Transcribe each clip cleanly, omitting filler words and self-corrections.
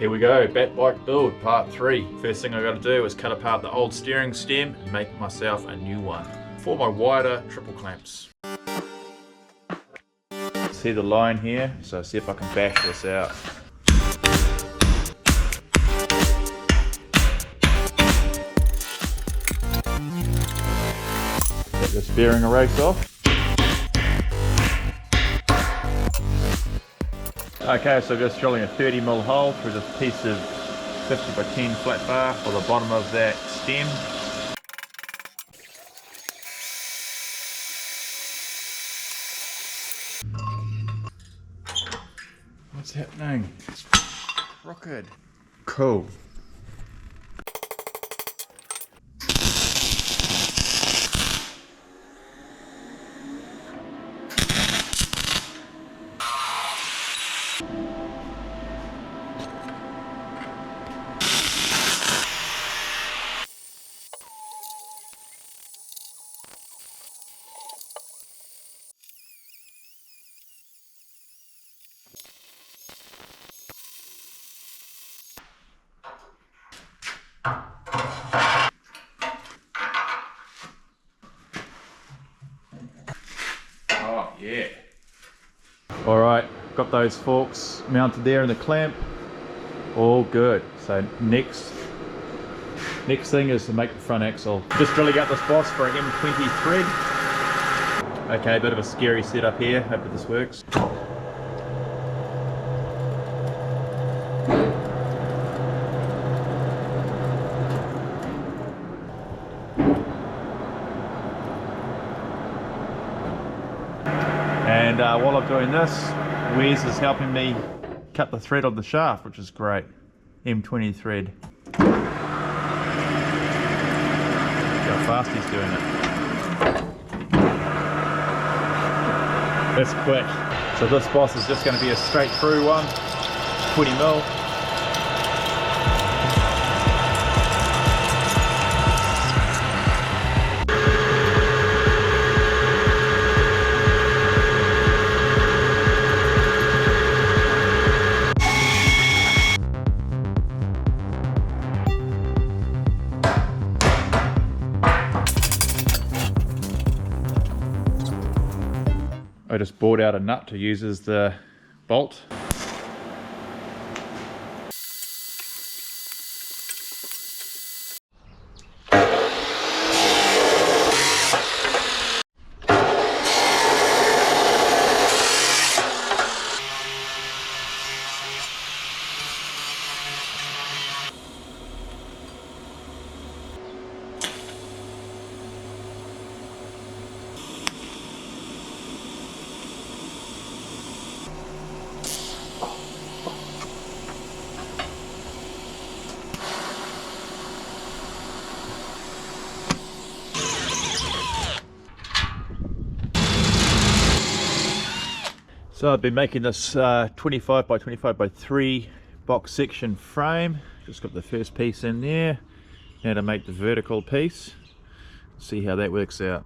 Here we go, bat bike build part 3. First thing I got to do is cut apart the old steering stem and make myself a new one for my wider triple clamps. See the line here, so see if I can bash this out. Get this bearing erase off. Okay, so just drilling a 30mm hole through this piece of 50x10 flat bar for the bottom of that stem. What's happening? It's crooked. Cool. Oh yeah. Alright, got those forks mounted there in the clamp. All good. So next thing is to make the front axle. Just drilling out this boss for an M20 thread. Okay, a bit of a scary setup here. Hope this works. And while I'm doing this, Wes is helping me cut the thread on the shaft, which is great. M20 thread. Look how fast he's doing it. That's quick. So this boss is just going to be a straight through one, 20mm. I just bored out a nut to use as the bolt. So I've been making this 25x25x3 box section frame. Just got the first piece in there. Now to make the vertical piece. See how that works out.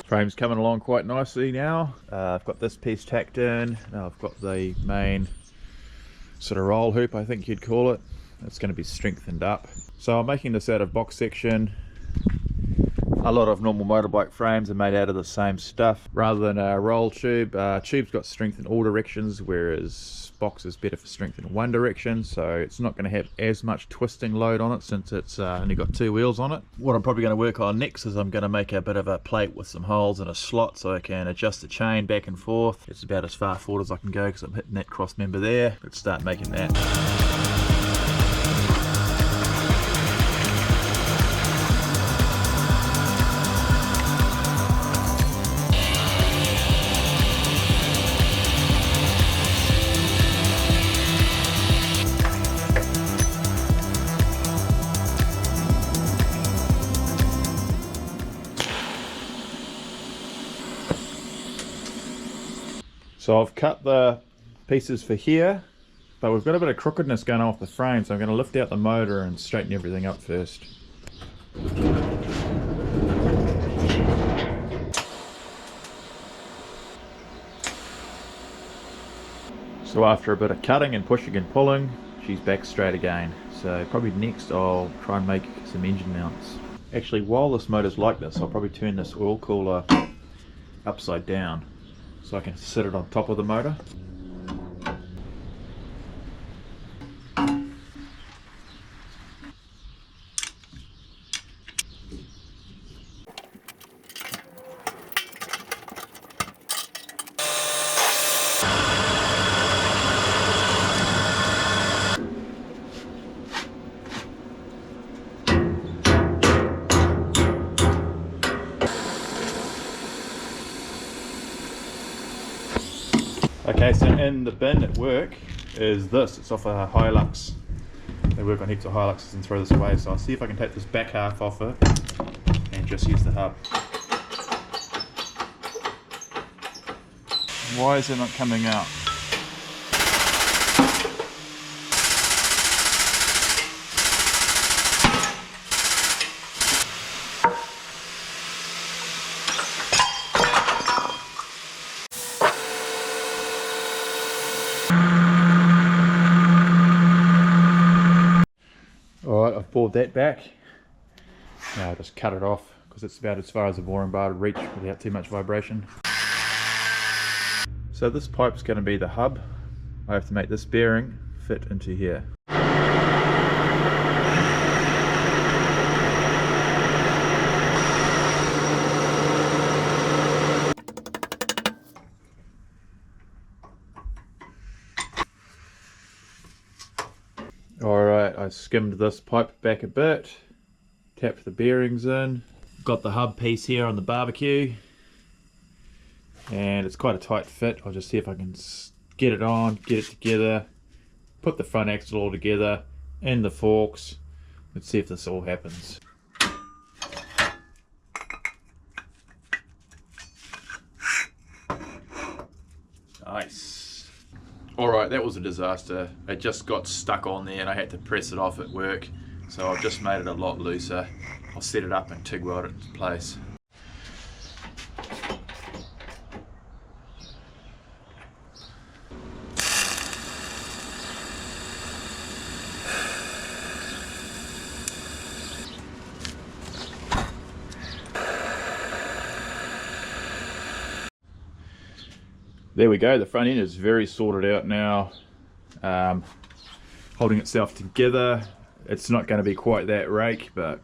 Frame's coming along quite nicely now. I've got this piece tacked in. Now I've got the main sort of roll hoop, I think you'd call it. It's going to be strengthened up. So I'm making this out of box section. A lot of normal motorbike frames are made out of the same stuff rather than a roll tube. Tube's got strength in all directions, whereas box is better for strength in one direction, so it's not going to have as much twisting load on it since it's only got 2 wheels on it. What I'm probably going to work on next is I'm going to make a bit of a plate with some holes and a slot so I can adjust the chain back and forth. It's about as far forward as I can go because I'm hitting that cross member there. Let's start making that. So I've cut the pieces for here But we've got a bit of crookedness going on off the frame, so I'm going to lift out the motor and straighten everything up first. So after a bit of cutting and pushing and pulling, she's back straight again. So probably next I'll try and make some engine mounts. Actually, while this motor's like this, I'll probably turn this oil cooler upside down so I can sit it on top of the motor. Okay, so in the bin at work is this. It's off a Hilux. They work on heaps of Hiluxes and throw this away, so I'll see if I can take this back half off it and just use the hub. Why is it not coming out? Alright, I've bored that back. Now I'll just cut it off because it's about as far as the boring bar would reach without too much vibration. So this pipe's going to be the hub. I have to make this bearing fit into here. Alright, I skimmed this pipe back a bit, tapped the bearings in, got the hub piece here on the barbecue, and it's quite a tight fit. I'll just see if I can get it on, get it together, put the front axle all together, and the forks. Let's see if this all happens. Nice. Alright, that was a disaster. It just got stuck on there and I had to press it off at work. So I've just made it a lot looser. I'll set it up and TIG weld it into place. There we go, the front end is very sorted out now, holding itself together. It's not going to be quite that rake, but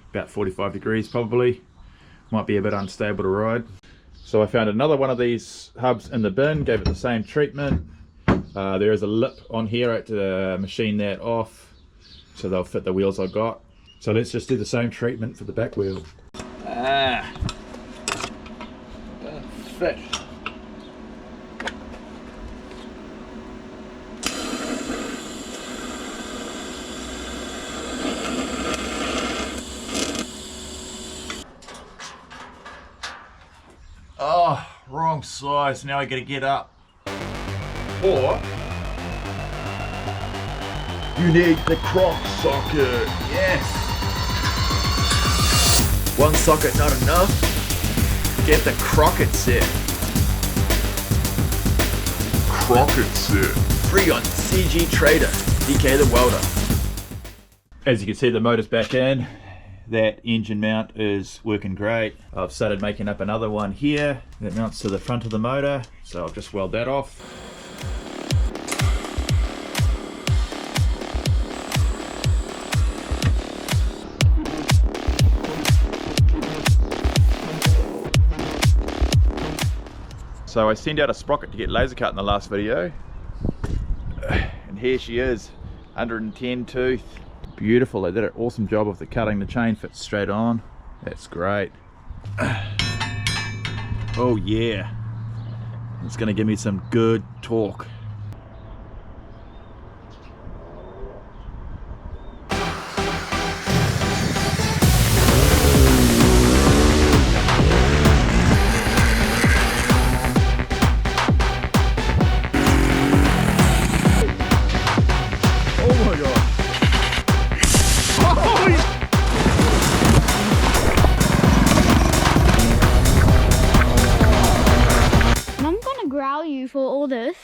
about 45 degrees probably. Might be a bit unstable to ride. So I found another one of these hubs in the bin, gave it the same treatment. There is a lip on here. I had to machine that off so they'll fit the wheels I got. So let's just do the same treatment for the back wheel. Fit. Oh, wrong size. Now I gotta get up. Or you need the Croc socket. Yes. One socket not enough? Get the Crocket set. Crocket set. Free on CG Trader. DK the welder. As you can see, the motor's back in. That engine mount is working great. I've started making up another one here that mounts to the front of the motor, so I'll just weld that off. So I sent out a sprocket to get laser cut in the last video, and here she is, 110 tooth. Beautiful. They did an awesome job of the cutting. The chain fits straight on. That's great. Oh yeah, it's going to give me some good torque. value for all this.